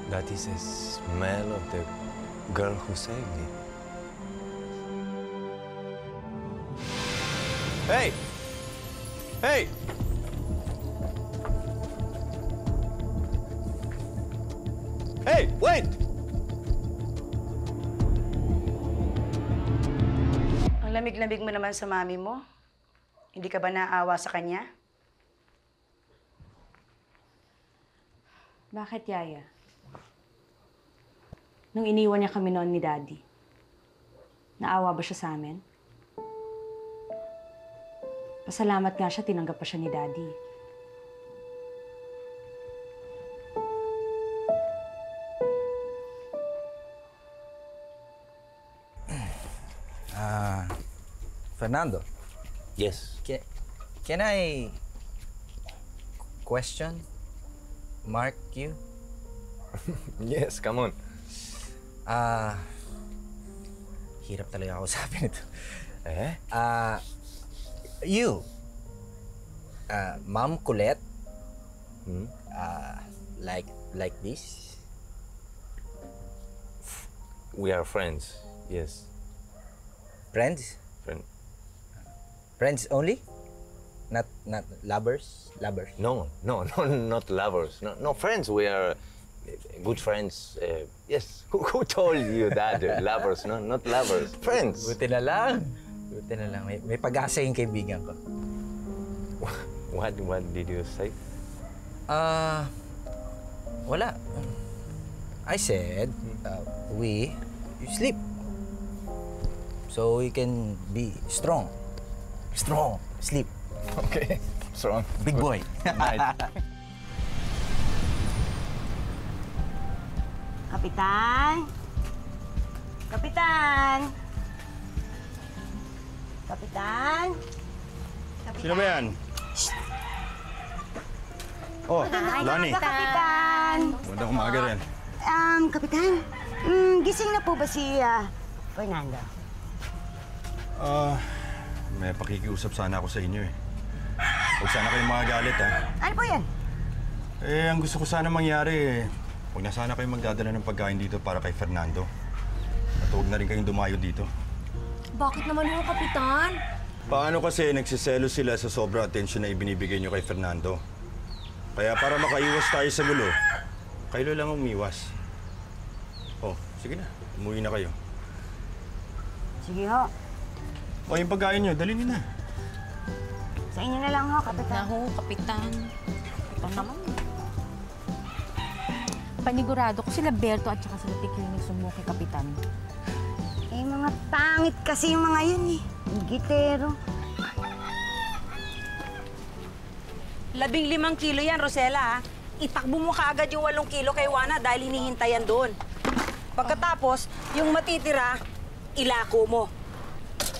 That is the smell of the girl who saved me. Hey! Hey! Hey, wait! Ang lamig-lamig mo naman sa mami mo. Hindi ka ba naaawa sa kanya? Bakit, Yaya? Nung iniwan niya kami noon ni Daddy, naawa ba siya sa amin? Pasalamat nga siya, tinanggap pa siya ni Daddy. Fernando. Yes. Can I question? Mark you? Yes, come on. Hirap talaga ako sabi nito. Eh? You, Ma'am Colette, like this? We are friends, yes. Friends? Friends only? Not lovers? Lovers? No, not lovers. No, friends. We are good friends. Yes. Who told you that? Lovers, no, not lovers. Friends. Buti na lang. May pag-asa yung kaibigan ko. What did you say? Wala. I said, you sleep. So we can be strong. Sleep. Okay, strong. Big boy. Nice. Kapitan! Kapitan! Kapitan! Sino ba yan? Oh, Lani. Kapitan! Magandang umaga rin. Kapitan, gising na po ba si Fernando? May pakikiusap sana ako sa inyo eh. Huwag sana kayong magalit ha. Ano po yan? Ang gusto ko sana mangyari huwag na sana kayong magdadala ng pagkain dito para kay Fernando. At huwag na rin kayong dumayo dito. Bakit naman yung Kapitan? Paano kasi nagsiselo sila sa sobra atensyon na ibinibigay nyo kay Fernando? Kaya para makaiwas tayo sa gulo, kayo lang umiwas. Oh, sige na. Umuwi na kayo. Sige ho. O, yung pagkain nyo, dali nyo na. Sa inyo na lang ho, Kapitan. Naho, Kapitan. Kapitan naman. Panigurado ko sila Berto at saka sila Tiki yung nagsumbong kay Kapitan. Eh, mga pangit kasi yung mga yun eh. Gitero. 15 kilo yan, Rosella, ha? Itakbo mo kaagad yung 8 kilo kay Juana dahil hinihintayan doon. Pagkatapos, yung matitira, ilako mo.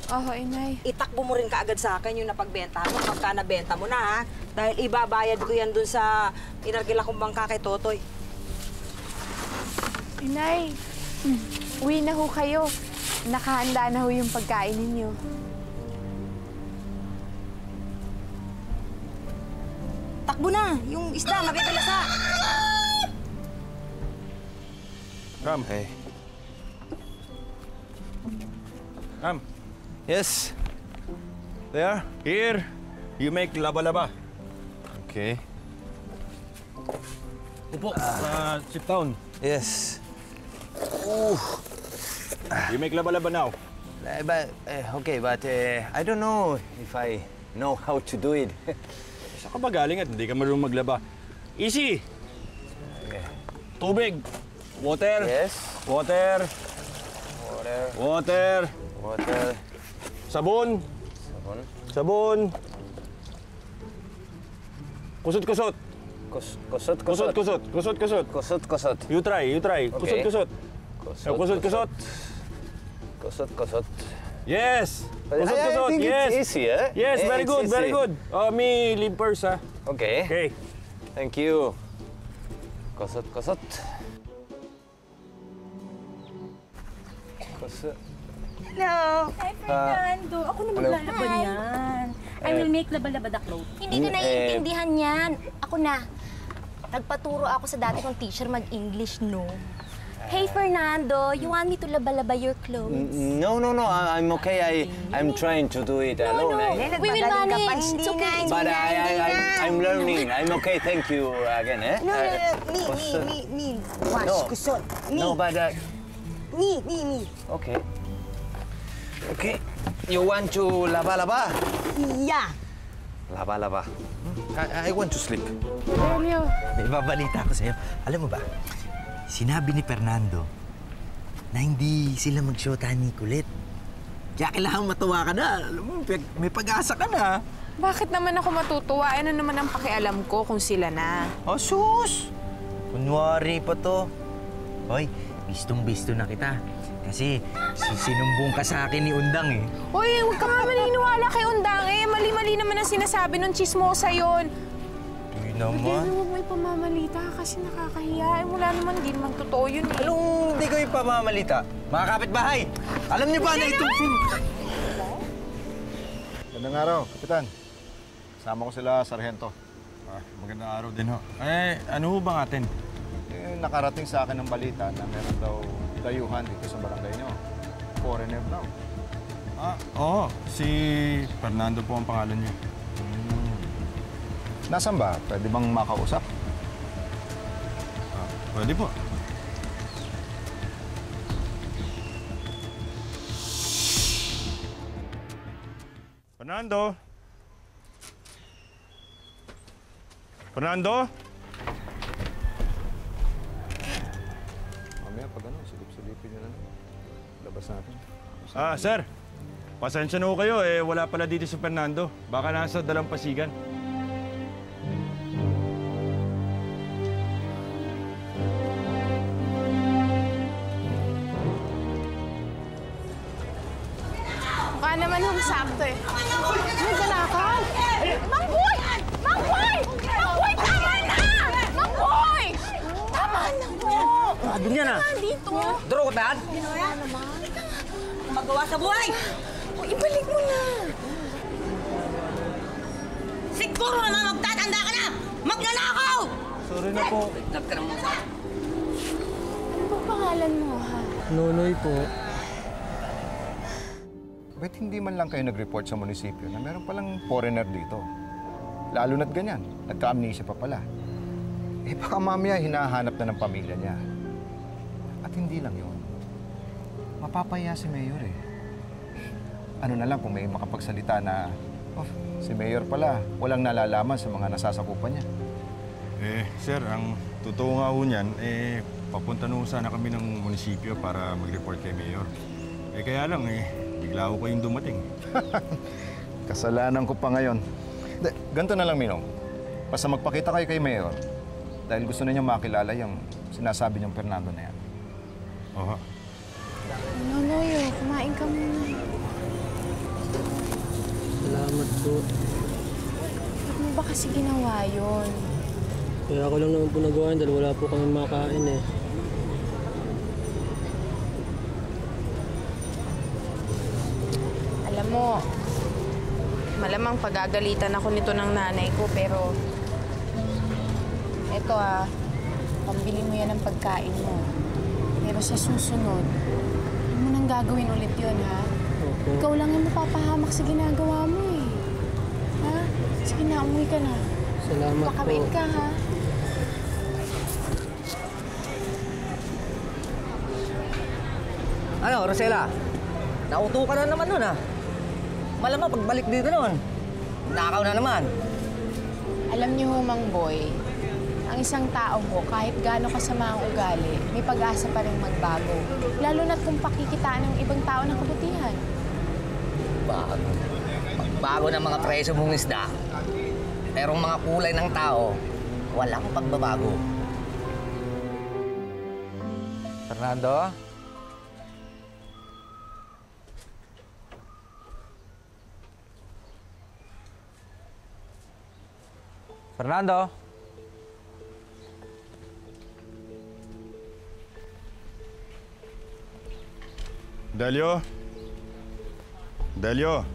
Oo, Inay. Itakbo mo rin kaagad sa akin yung napagbenta mo. Pagka nabenta mo na, ha? Dahil ibabayad ko yan doon sa inarkila kong bangka kay Totoy. Inay, uwi na ho kayo. Nakahanda na ho yung pagkain ninyo. Takbo na! Yung isda, mabibilasa! Ram. Hey. Ram. Yes. There. Here, you make laba-laba. Okay. Upo, sit down. Yes. You make laba-laba now. But I don't know if I know how to do it. Saan ka ba galing at hindi ka marunong maglaba? Easy! Okay. Tubig! Water! Yes. Water! Water. Water! Water. Sabon! Sabon. Sabon! Kusot-kusot! Kusot. Kusot-kusot! Kusot-kusot! Kusot. You try! Okay. Kusot-kusot! Kusot-kusot! Kusot. Yes! But I think yes! it's easy, eh? Yes, Yeah, very it's good, easy. very good. Me leave first, ha? Okay. Okay. Thank you. Kusot. Hello. Hi, Fernando. Ako na maglalaban yan. I will make laba-laba the clothes. Hindi ko naiintindihan yan. Ako na. Nagpaturo ako sa dati kong teacher mag-English, no? Hey, Fernando, you want me to laba-laba your clothes? No, I'm okay. I'm trying to do it alone. We will manage. It's okay. But I'm learning. I'm okay. Thank you again, eh? No, me. Wash, kusot. No, but Me. okay. Okay. You want to laba-laba? Yeah. Laba-laba. I want to sleep. Delio, may babalita ako sa'yo. Alam mo ba, sinabi ni Fernando na hindi sila mag-shota ni Kulit. Kaya kailangan matuwa ka na. Alam mo, may pag-asa ka na. Bakit naman ako matutuwa? Ano naman ang pakialam ko kung sila na? Oh, sus! Kunwari pa to. Hoy, bistong-bisto na kita. Kasi sinumbong ka sa akin ni Undang eh. Hoy, huwag ka nga maniniwala kay Undang eh. Mali-mali naman ang sinasabi ng chismosa yon. Hindi Pero naman. huwag mo ipamamalita kasi nakakahiya. Eh, wala naman, hindi naman totoo yun eh. Anong hindi ko ipamamalita? Mga kapitbahay, alam niyo ba na itong Magandang araw, Kapitan. Kasama ko sila, Sargento. Magandang araw din ho. Ano ho bang atin? Nakarating sa akin ng balita na meron daw dayuhan dito sa barangay nyo. Foreigner daw. Oo. Si Fernando po ang pangalan niya. Nasaan ba? Pwede bang makausap? Pwede po. Fernando? Fernando? Mamaya pag ano, silip-silipin nyo na lang. Labas natin. Sir. Pasensya na ho kayo eh. Wala pala dito si Fernando. Baka nasa Dalampasigan. Mukha naman yung sakto eh. May balakaw! Mang Boy! Mang Boy! Mang Boy, tama na! Mang Boy! Tama na po! Doon yan ah. Dito. Duro ko tahan? Magawa sa buhay! O, ibalik mo na. Siguro naman magtatanda ka na! Magnanakaw! Sorry na po. Ano bang pangalan mo, ha? Nonoy po. Ba't hindi man lang kayo nag-report sa munisipyo na meron palang foreigner dito? Lalo na't ganyan, nagka-amnesia pa pala. Eh baka mamaya hinahanap na ng pamilya niya. At hindi lang yun. Mapapaya si Mayor eh. Ano na lang kung may makapagsalita na, si Mayor pala, walang nalalaman sa mga nasasakupan niya. Sir, ang totoo nga ho niyan, papunta na sana kami ng munisipyo para mag-report kay Mayor. Kaya lang bigla ko kayong dumating. Kasalanan ko pa ngayon. Ganito na lang, Minong. Basta magpakita kayo kay Mayor dahil gusto na niya makilala yung sinasabi niyang Fernando na yan. Oho. Nonoy, kumain ka muna. Salamat po. Ba't mo ba kasi ginawa yun? Kaya ako lang naman po nagawa yun dahil wala po kami makain eh. Alam mo, malamang pagagalitan ako nito ng nanay ko, pero eto pambili mo yan ng pagkain mo. Pero sa susunod, huwag mo nang gagawin ulit yun, ha? Opo. Ikaw lang yung mapapahamak sa ginagawa mo, eh. Ha? Sige na, umuwi ka na. Salamat po. Pakabait ka, ha? Ano, Rosella? Nauto ka na naman nun, ha? Malamang pagbalik dito nun, nakaw na naman. Alam niyo ho, Mang Boy, ang isang tao ho, kahit gaano kasama ang ugali, may pag-asa pa rin magbago. Lalo na't kung pakikitaan ng ibang tao ng kabutihan. Bago. Pagbago ng mga presyo mong isda, pero mga kulay ng tao, walang pagbabago. Fernando? Fernando? Delio? Delio?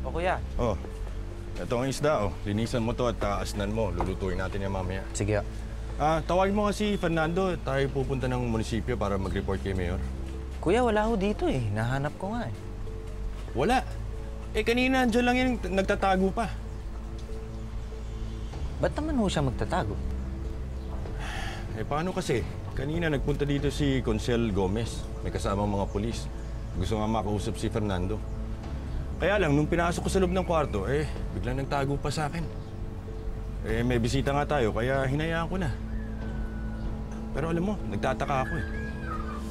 O kuya, ito ang isda, oh. Linisan mo to at asnan mo. Lulutuin natin yan mamaya. Sige. Tawagin mo nga si Fernando. Tayo pupunta ng munisipyo para mag-report kay Mayor. Kuya, wala ho dito eh. Nahanap ko nga eh. Wala. Kanina andyan lang yan, nagtatago pa. Ba't naman ho siya magtatago? Paano kasi? Kanina nagpunta dito si Consel Gomez. May kasamang mga pulis. Gusto nga makausap si Fernando. Kaya lang, nung pinasok ko sa loob ng kwarto, biglang nagtago pa sa akin. May bisita nga tayo, kaya hinayaan ko na. Pero alam mo, nagtataka ako eh.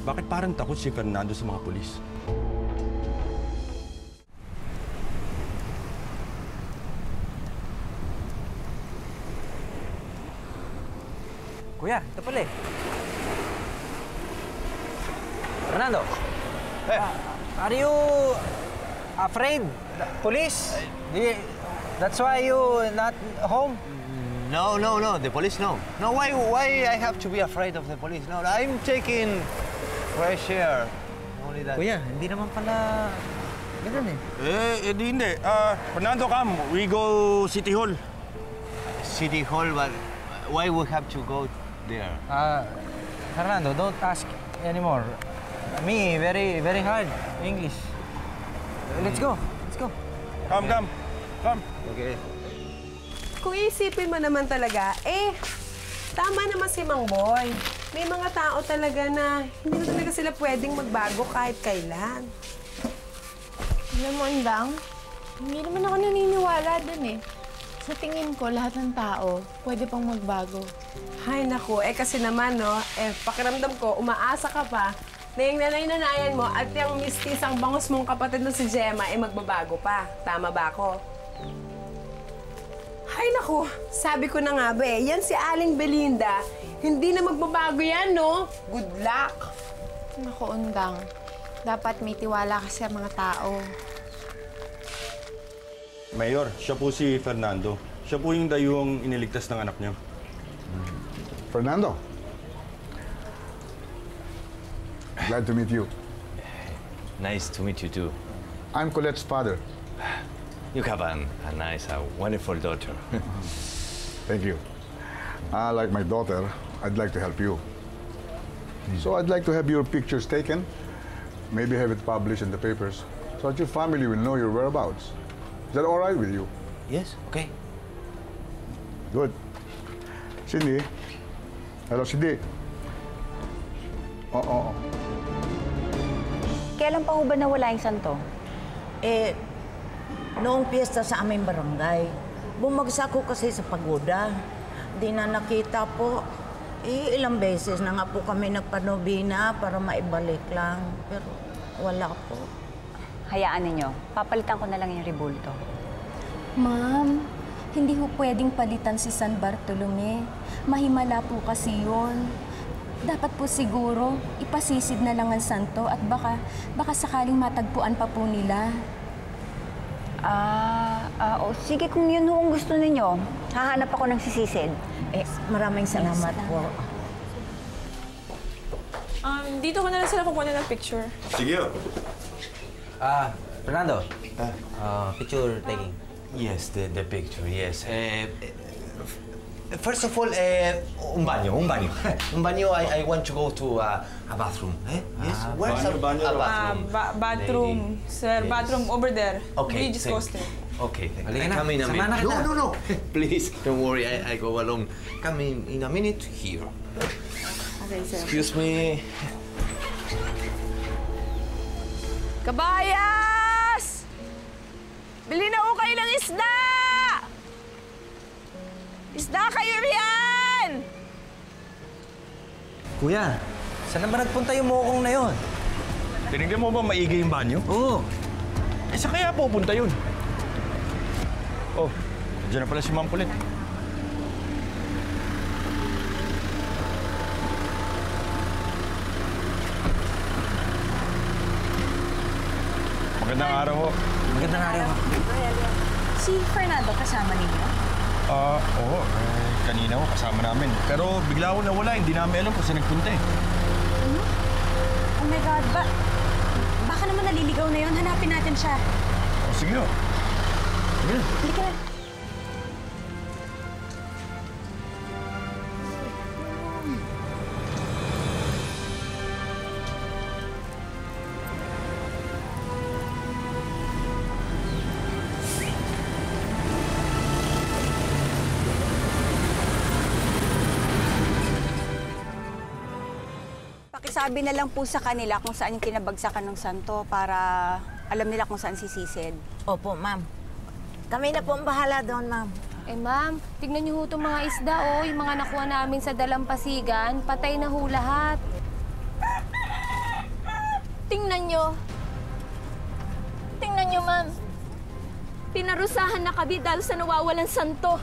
Bakit parang takot si Fernando sa mga pulis? Kuya, ito pala eh. Fernando! Are you afraid? Police? That's why you not home? No. The police, no. No, why I have to be afraid of the police? No, I'm taking fresh air. Only that. Kuya, hindi naman pala ganun eh. Hindi. Fernando, come. We go City Hall. City Hall, but why we have to go there? Fernando, don't ask anymore. Me, very hard English. Let's go. Come. Okay. Kung isipin mo naman talaga, tama naman si Mang Boy. May mga tao talaga na hindi na talaga sila pwedeng magbago kahit kailan. Alam mo, Indang, hindi naman ako naniniwala dun eh. Sa tingin ko, lahat ng tao pwede pang magbago. Hay naku, kasi naman, no, pakiramdam ko, umaasa ka pa na yung nanay-nanayan mo at yung mistisang bangos mong kapatid na si Gemma magbabago pa. Tama ba ako? Hay naku, sabi ko na nga ba yan si Aling Belinda, hindi na magbabago yan, no? Good luck! Naku, Undang, dapat may tiwala ka sa mga tao. Mayor, siya po si Fernando. Siya po yung dayuang iniligtas ng anak niyo. Fernando. Glad to meet you. Nice to meet you too. I'm Colette's father. You have a nice, wonderful daughter. Thank you. Like my daughter, I'd like to help you. So I'd like to have your pictures taken, maybe have it published in the papers, so that your family will know your whereabouts. Is that all right with you? Yes, okay. Good. Cindy. Hello, Cindy. Oo. Kailan pa ho ba nawala yung santo? Noong piyesta sa aming barangay, bumagsak ko kasi sa pagoda. Di na nakita po. Ilang beses na nga po kami nagpanobina para maibalik lang. Pero wala po. Hayaan ninyo. Papalitan ko na lang yung rebulto. Ma'am, hindi ho pwedeng palitan si San Bartolome. Mahimala po kasi yun. Dapat po siguro ipasisid na lang ang santo at baka sakaling matagpuan pa po nila. Sige kung yun ho ang gusto ninyo. Hahanap ako ng sisisid. Maraming salamat po. Dito ko na lang sila kukunin ng picture. Sige. Fernando. Picture taking. Yes, the picture, yes. First of all, un baño. Un baño, I want to go to a bathroom. Yes? Where's a bathroom? Bathroom. Sir, Yes. bathroom over there. Okay, Regis thank- Costa. Okay, thank you. Halika na. Come in a Sama na minute. kita. No. Please, don't worry. I go alone. Come in a minute here. Okay, sir. Excuse me. Kabayas! Bili na ho kayo ng isda! Isda kayo riyan! Kuya, saan na ba nagpunta yung mokong na yon? Tinignan mo ba maigi yung banyo? Oo. Saan kaya pupunta yun? Oh, dyan na pala si Ma'am Colette. Magandang araw ho. Magandang araw. Si Fernando kasama ninyo? Oo. Kanina ho, kasama namin. Pero bigla ko nawala, hindi namin alam kung saan nagpunta eh. Ano? Oh my God, baka naman naliligaw na yun. Hanapin natin siya. Sige ho. Halika na. Pakisabi na lang po sa kanila kung saan yung kinabagsakan ng santo para alam nila kung saan sisisid. Opo, ma'am. Kami na po ang bahala doon, ma'am. Eh, ma'am, tignan niyo ho itong mga isda, oh. Yung mga nakuha namin sa dalampasigan, patay na ho lahat. Tingnan nyo. Tingnan nyo, ma'am. Pinarusahan na kami dahil sa nawawalan santo.